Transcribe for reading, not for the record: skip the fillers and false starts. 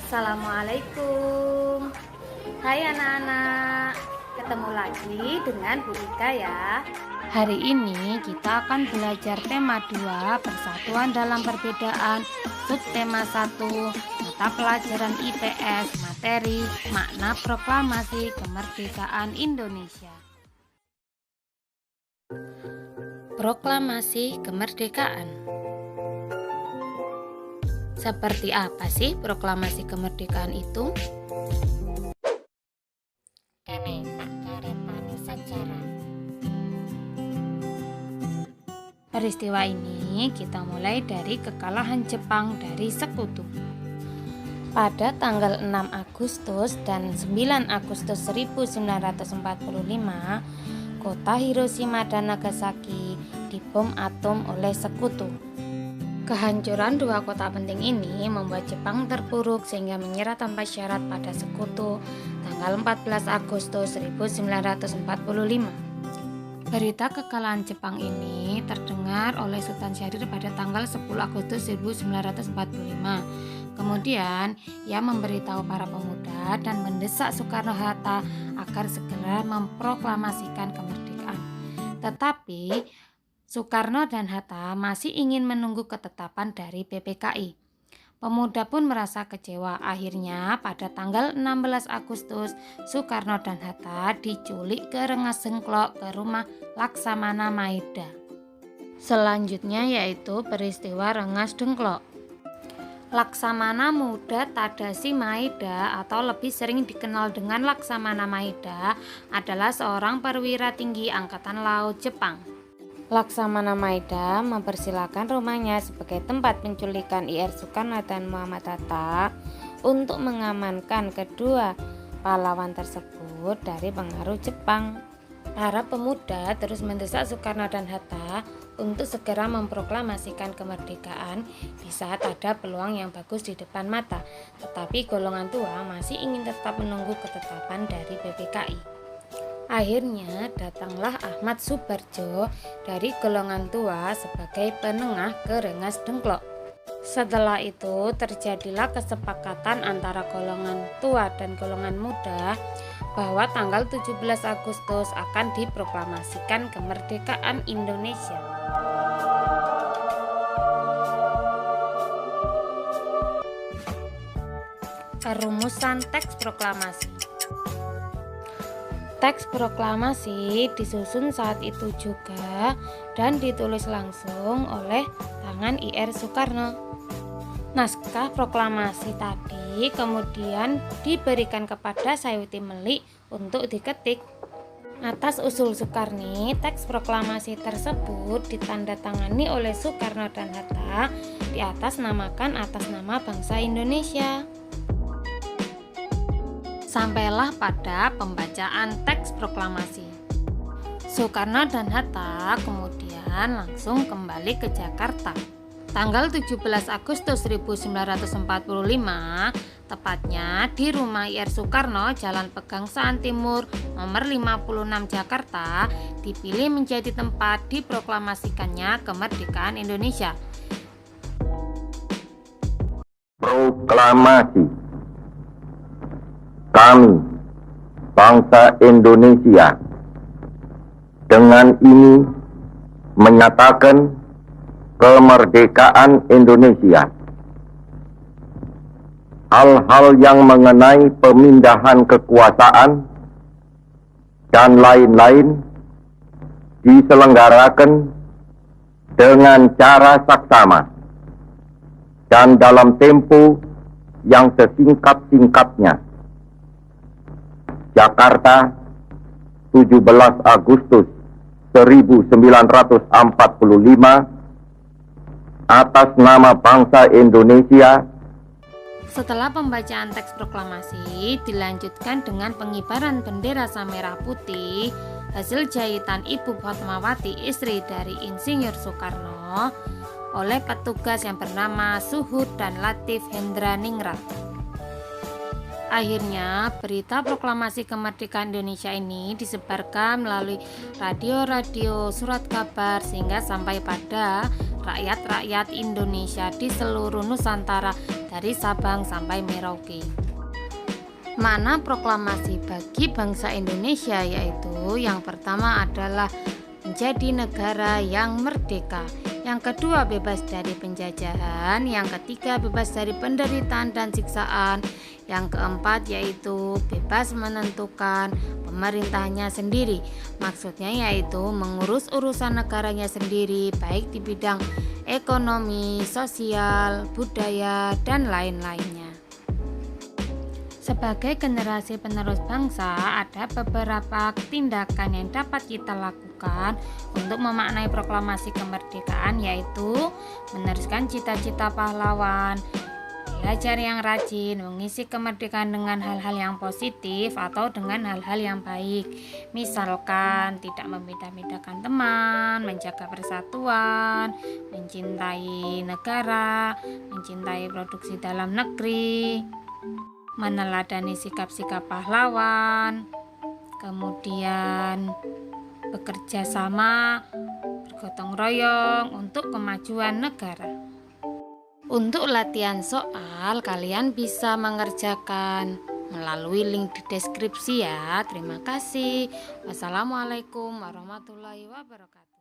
Assalamualaikum. Hai anak-anak, ketemu lagi dengan Bu Ika ya. Hari ini kita akan belajar tema 2, Persatuan dalam Perbedaan, subtema 1, mata pelajaran IPS, materi makna proklamasi kemerdekaan Indonesia. Proklamasi kemerdekaan. Seperti apa sih proklamasi kemerdekaan itu? Ini deretan sejarah. Peristiwa ini kita mulai dari kekalahan Jepang dari sekutu. Pada tanggal 6 Agustus dan 9 Agustus 1945, kota Hiroshima dan Nagasaki dibom atom oleh sekutu. Kehancuran dua kota penting ini membuat Jepang terpuruk sehingga menyerah tanpa syarat pada sekutu tanggal 14 Agustus 1945. Berita kekalahan Jepang ini terdengar oleh Sultan Syahrir pada tanggal 10 Agustus 1945. Kemudian ia memberitahu para pemuda dan mendesak Soekarno-Hatta agar segera memproklamasikan kemerdekaan. Tetapi Soekarno dan Hatta masih ingin menunggu ketetapan dari PPKI. Pemuda pun merasa kecewa. Akhirnya pada tanggal 16 Agustus, Soekarno dan Hatta diculik ke Rengas Dengklok ke rumah Laksamana Maeda. Selanjutnya yaitu peristiwa Rengas Dengklok. Laksamana Muda Tadashi Maeda atau lebih sering dikenal dengan Laksamana Maeda adalah seorang perwira tinggi Angkatan Laut Jepang. Laksamana Maeda mempersilahkan rumahnya sebagai tempat penculikan Ir Soekarno dan Muhammad Hatta untuk mengamankan kedua pahlawan tersebut dari pengaruh Jepang. Para pemuda terus mendesak Soekarno dan Hatta untuk segera memproklamasikan kemerdekaan di saat ada peluang yang bagus di depan mata, tetapi golongan tua masih ingin tetap menunggu ketetapan dari PPKI. Akhirnya datanglah Ahmad Subarjo dari golongan tua sebagai penengah ke Rengas Dengklok. Setelah itu terjadilah kesepakatan antara golongan tua dan golongan muda bahwa tanggal 17 Agustus akan diproklamasikan kemerdekaan Indonesia. Perumusan teks proklamasi. Teks proklamasi disusun saat itu juga dan ditulis langsung oleh tangan Ir Soekarno. Naskah proklamasi tadi kemudian diberikan kepada Sayuti Melik untuk diketik. Atas usul Soekarni, teks proklamasi tersebut ditandatangani oleh Soekarno dan Hatta di atas nama bangsa Indonesia. Sampailah pada pembacaan teks proklamasi. Soekarno dan Hatta kemudian langsung kembali ke Jakarta. Tanggal 17 Agustus 1945, tepatnya di rumah Ir Soekarno, Jalan Pegangsaan Timur, nomor 56 Jakarta, dipilih menjadi tempat diproklamasikannya kemerdekaan Indonesia. Proklamasi. Kami, bangsa Indonesia, dengan ini menyatakan kemerdekaan Indonesia. Hal-hal yang mengenai pemindahan kekuasaan dan lain-lain diselenggarakan dengan cara saksama dan dalam tempo yang sesingkat-singkatnya. Jakarta, 17 Agustus 1945, atas nama bangsa Indonesia. Setelah pembacaan teks proklamasi dilanjutkan dengan pengibaran bendera merah putih hasil jahitan Ibu Fatmawati, istri dari Insinyur Soekarno, oleh petugas yang bernama Suhud dan Latif Hendraningrat. Akhirnya berita proklamasi kemerdekaan Indonesia ini disebarkan melalui radio-radio, surat kabar, sehingga sampai pada rakyat-rakyat Indonesia di seluruh Nusantara dari Sabang sampai Merauke. Makna proklamasi bagi bangsa Indonesia yaitu yang pertama adalah menjadi negara yang merdeka, yang kedua bebas dari penjajahan, yang ketiga bebas dari penderitaan dan siksaan, yang keempat yaitu bebas menentukan pemerintahnya sendiri. Maksudnya yaitu mengurus urusan negaranya sendiri, baik di bidang ekonomi, sosial, budaya, dan lain-lainnya. Sebagai generasi penerus bangsa, ada beberapa tindakan yang dapat kita lakukan untuk memaknai proklamasi kemerdekaan, yaitu meneruskan cita-cita pahlawan, belajar yang rajin, mengisi kemerdekaan dengan hal-hal yang positif atau dengan hal-hal yang baik. Misalkan tidak membeda-bedakan teman, menjaga persatuan, mencintai negara, mencintai produksi dalam negeri, meneladani sikap-sikap pahlawan, kemudian bekerja sama, bergotong royong untuk kemajuan negara. Untuk latihan soal, kalian bisa mengerjakan melalui link di deskripsi ya. Terima kasih. Wassalamualaikum warahmatullahi wabarakatuh.